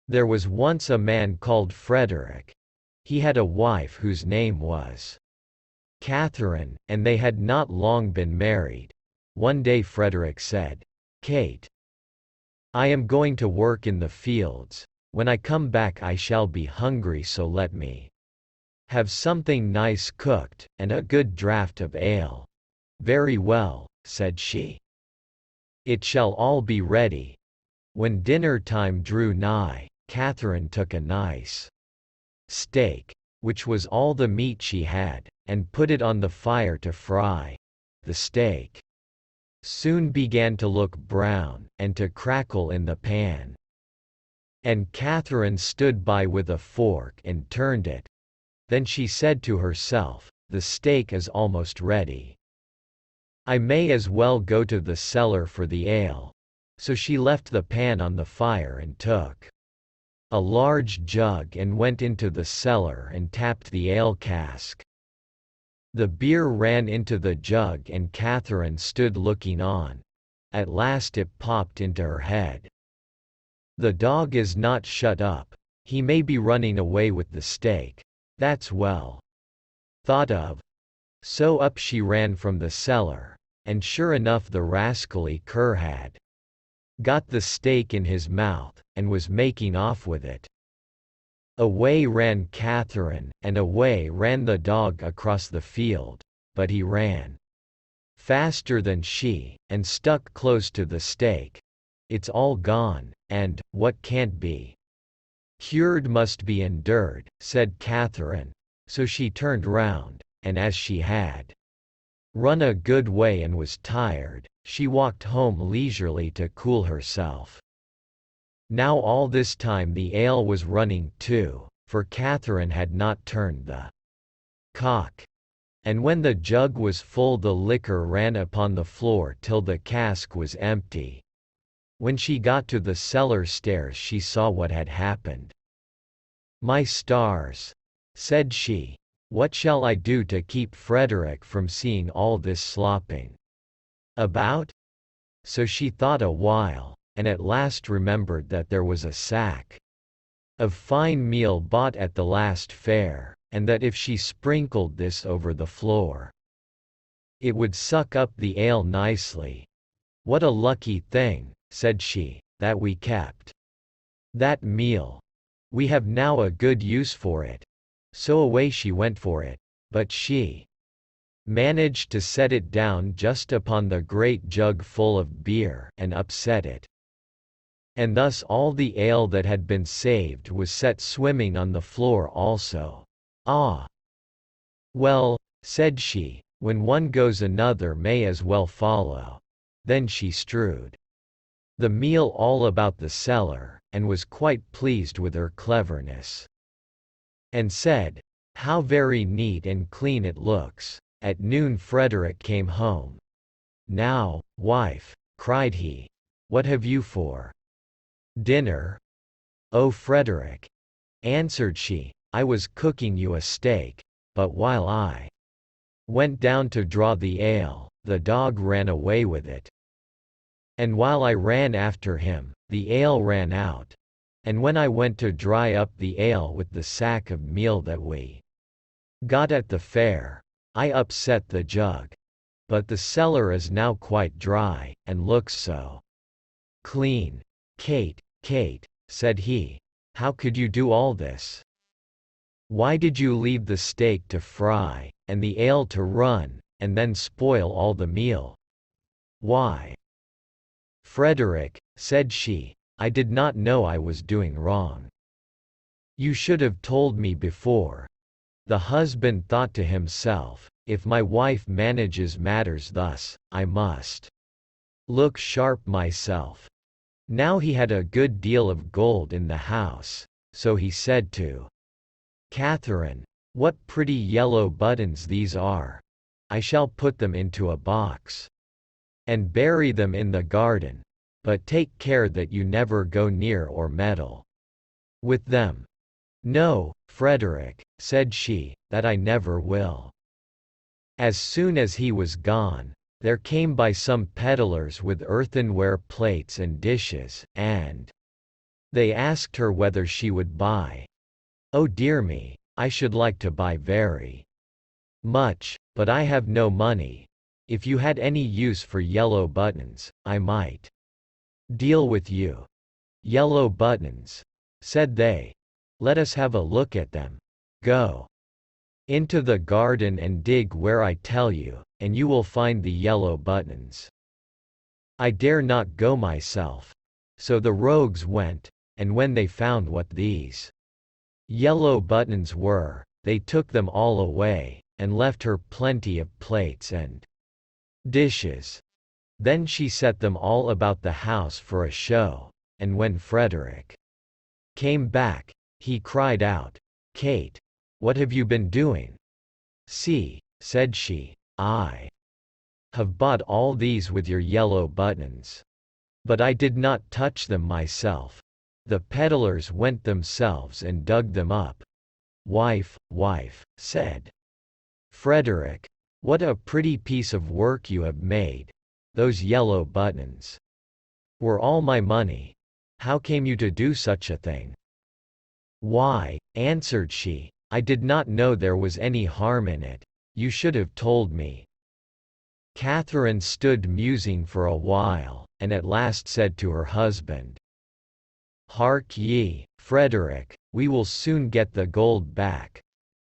There was once a man called Frederick. He had a wife whose name was Catherine, and they had not long been married. One day Frederick said, "Kate, I am going to work in the fields. When I come back I shall be hungry, so let me have something nice cooked, and a good draught of ale." "Very well," said she. "It shall all be ready." When dinner time drew nigh, Catherine took a nice steak, which was all the meat she had, and put it on the fire to fry. The steak soon began to look brown, and to crackle in the pan. And Catherine stood by with a fork and turned it. Then she said to herself, "The steak is almost ready. I may as well go to the cellar for the ale." So she left the pan on the fire and took a large jug and went into the cellar and tapped the ale cask. The beer ran into the jug and Catherine stood looking on. At last it popped into her head. "The dog is not shut up. He may be running away with the steak. That's well thought of." So up she ran from the cellar, and sure enough the rascally cur had got the steak in his mouth, and was making off with it. Away ran Catherine, and away ran the dog across the field, but he ran faster than she, and stuck close to the steak. "It's all gone, and, what can't be cured must be endured," said Catherine. So she turned round, and as she had run a good way and was tired, she walked home leisurely to cool herself. Now all this time the ale was running too, for Catherine had not turned the cock. And when the jug was full the liquor ran upon the floor till the cask was empty. When she got to the cellar stairs she saw what had happened. "My stars," said she, "what shall I do to keep Frederick from seeing all this slopping about?" So she thought a while, and at last remembered that there was a sack of fine meal bought at the last fair, and that if she sprinkled this over the floor, it would suck up the ale nicely. "What a lucky thing," said she, "that we kept that meal. We have now a good use for it." So away she went for it, but she managed to set it down just upon the great jug full of beer, and upset it. And thus all the ale that had been saved was set swimming on the floor also. "Ah! Well," said she, "when one goes another may as well follow." Then she strewed the meal all about the cellar, and was quite pleased with her cleverness, and said, "How very neat and clean it looks." At noon Frederick came home. "Now, wife," cried he, "what have you for dinner?" "Oh, Frederick," answered she, "I was cooking you a steak, but while I went down to draw the ale, the dog ran away with it. And while I ran after him, the ale ran out. And when I went to dry up the ale with the sack of meal that we got at the fair, I upset the jug. But the cellar is now quite dry, and looks so clean." "Kate, Kate," said he, "how could you do all this? Why did you leave the steak to fry, and the ale to run, and then spoil all the meal?" "Why, Frederick," said she, "I did not know I was doing wrong. You should have told me before." The husband thought to himself, "If my wife manages matters thus, I must look sharp myself." Now he had a good deal of gold in the house, so he said to Catherine, "What pretty yellow buttons these are! I shall put them into a box and bury them in the garden, but take care that you never go near or meddle with them." "No, Frederick," said she, "that I never will." As soon as he was gone, there came by some peddlers with earthenware plates and dishes, and They asked her whether she would buy. "Oh dear me, I should like to buy very much, but I have no money. If you had any use for yellow buttons, I might deal with you." "Yellow buttons," said they. "Let us have a look at them. Go into the garden and dig where I tell you, and you will find the yellow buttons." "I dare not go myself." So the rogues went, and when they found what these yellow buttons were, they took them all away, and left her plenty of plates and dishes. Then she set them all about the house for a show, and when Frederick came back, he cried out, "Kate, what have you been doing?" "See," said she, "I have bought all these with your yellow buttons. But I did not touch them myself. The peddlers went themselves and dug them up." "Wife, wife," said Frederick, "what a pretty piece of work you have made. Those yellow buttons were all my money. How came you to do such a thing?" "Why," answered she, "I did not know there was any harm in it. You should have told me." Catherine stood musing for a while, and at last said to her husband, "Hark ye, Frederick, we will soon get the gold back.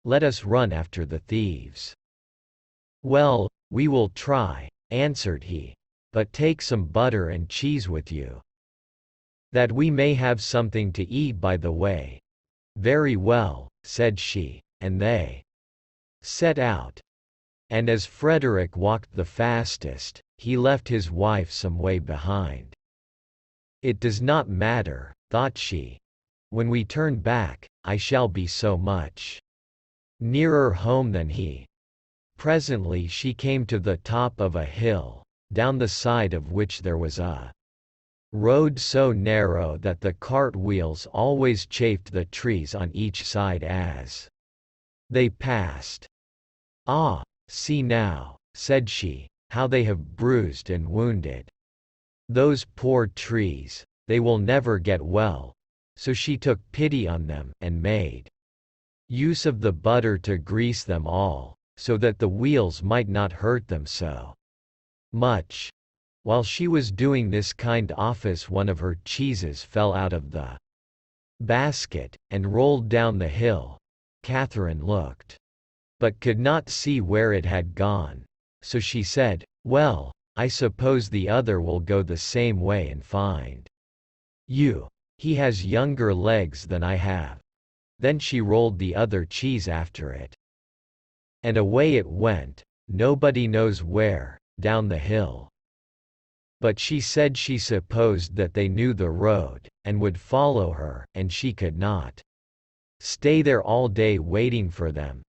Let us run after the thieves." "Well, we will try," answered he, "but take some butter and cheese with you, that we may have something to eat by the way." "Very well," said she, and they set out. And as Frederick walked the fastest, he left his wife some way behind. "It does not matter," thought she. "When we turn back, I shall be so much nearer home than he." Presently she came to the top of a hill, down the side of which there was a road so narrow that the cart wheels always chafed the trees on each side as they passed. "Ah, see now," said she, "how they have bruised and wounded those poor trees, they will never get well." So she took pity on them, and made use of the butter to grease them all, so that the wheels might not hurt them so much. While she was doing this kind office, one of her cheeses fell out of the basket, and rolled down the hill. Catherine looked, but could not see where it had gone. So she said, "Well, I suppose the other will go the same way and find you. He has younger legs than I have." Then she rolled the other cheese after it. And away it went, nobody knows where, down the hill. But she said she supposed that they knew the road, and would follow her, and she could not stay there all day waiting for them.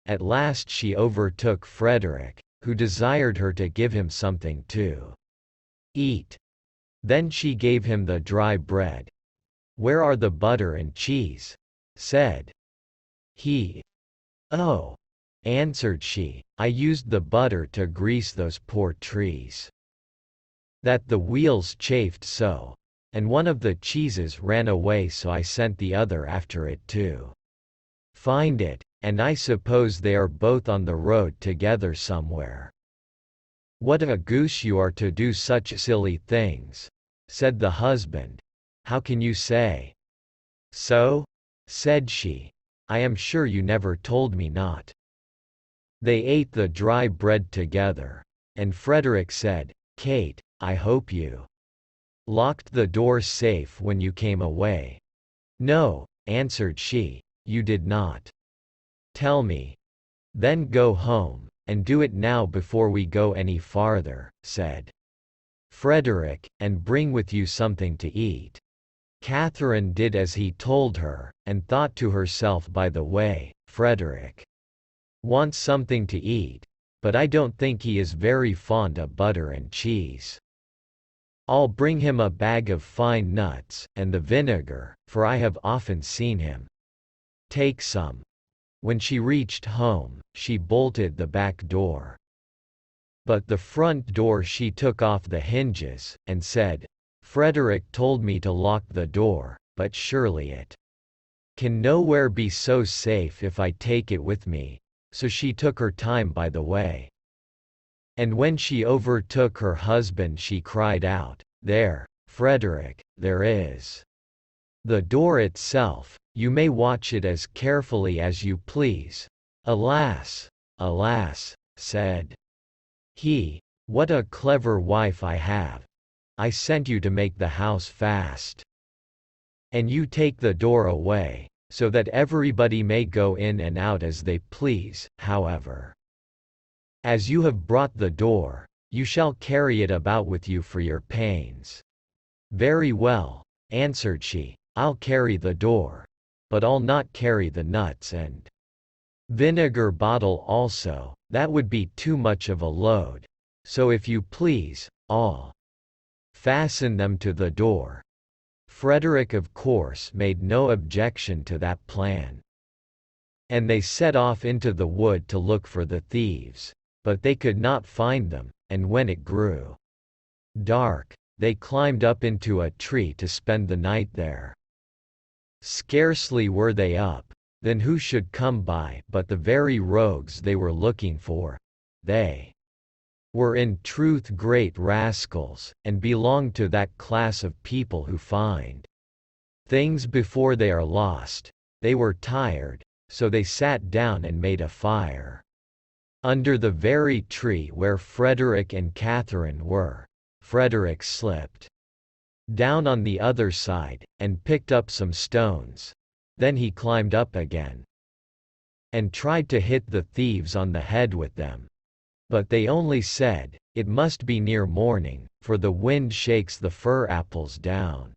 At last she overtook Frederick, who desired her to give him something to eat. Then she gave him the dry bread. "Where are the butter and cheese?" said he. "Oh," answered she, "I used the butter to grease those poor trees, that the wheels chafed so. And one of the cheeses ran away, so I sent the other after it to find it, and I suppose they are both on the road together somewhere." "What a goose you are to do such silly things," said the husband. "How can you say so?" said she. "I am sure you never told me not." They ate the dry bread together, and Frederick said, "Kate, I hope you locked the door safe when you came away." "No," answered she, "you did not tell me." "Then go home, and do it now before we go any farther," said Frederick, "and bring with you something to eat." Catherine did as he told her, and thought to herself by the way, "Frederick wants something to eat, but I don't think he is very fond of butter and cheese. I'll bring him a bag of fine nuts, and the vinegar, for I have often seen him take some." When she reached home, she bolted the back door. But the front door she took off the hinges, and said, "Frederick told me to lock the door, but surely it can nowhere be so safe if I take it with me. So she took her time by the way. And when she overtook her husband she cried out, "There, Frederick, there is the door itself, you may watch it as carefully as you please." "Alas, alas," said he, "what a clever wife I have. I sent you to make the house fast, and you take the door away, so that everybody may go in and out as they please. However, as you have brought the door, you shall carry it about with you for your pains." "Very well," answered she, "I'll carry the door, but I'll not carry the nuts and vinegar bottle also, that would be too much of a load. So if you please, I'll fasten them to the door." Frederick of course made no objection to that plan, and they set off into the wood to look for the thieves. But they could not find them, and when it grew dark, they climbed up into a tree to spend the night there. Scarcely were they up, then who should come by but the very rogues they were looking for. They were in truth great rascals, and belonged to that class of people who find things before they are lost. They were tired, so they sat down and made a fire under the very tree where Frederick and Catherine were. Frederick slipped down on the other side, and picked up some stones. Then he climbed up again, and tried to hit the thieves on the head with them. But they only said, "It must be near morning, for the wind shakes the fir apples down."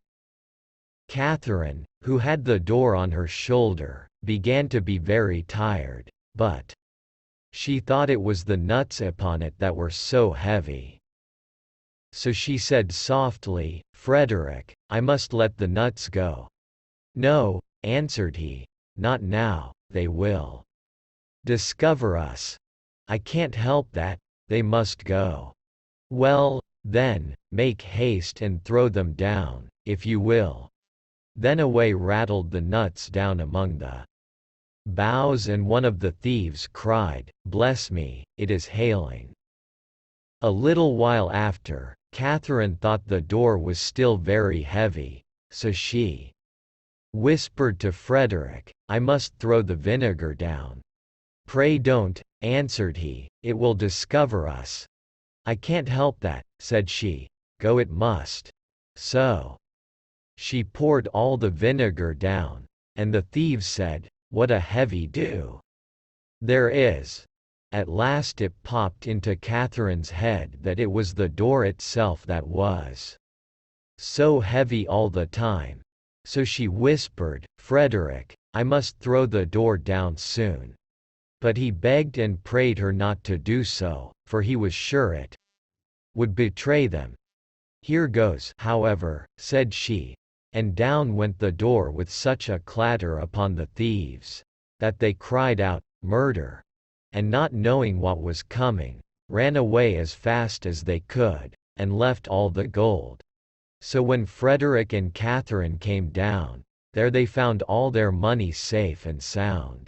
Catherine, who had the door on her shoulder, began to be very tired, but she thought it was the nuts upon it that were so heavy. So she said softly, "Frederick, I must let the nuts go." "No," answered he, "not now, they will discover us." "I can't help that, they must go." "Well, then, make haste and throw them down, if you will." Then away rattled the nuts down among the boughs, and one of the thieves cried, "Bless me, it is hailing." A little while after, Catherine thought the door was still very heavy, so she whispered to Frederick, "I must throw the vinegar down." "Pray don't," answered he, "it will discover us." "I can't help that," said she, "go it must." So she poured all the vinegar down, and the thieves said, "What a heavy dew there is." At last it popped into Catherine's head that it was the door itself that was so heavy all the time. So she whispered, "Frederick, I must throw the door down soon." But he begged and prayed her not to do so, for he was sure it would betray them. "Here goes, however," said she, and down went the door with such a clatter upon the thieves, that they cried out, "Murder!" and not knowing what was coming, ran away as fast as they could, and left all the gold. So when Frederick and Catherine came down, there they found all their money safe and sound.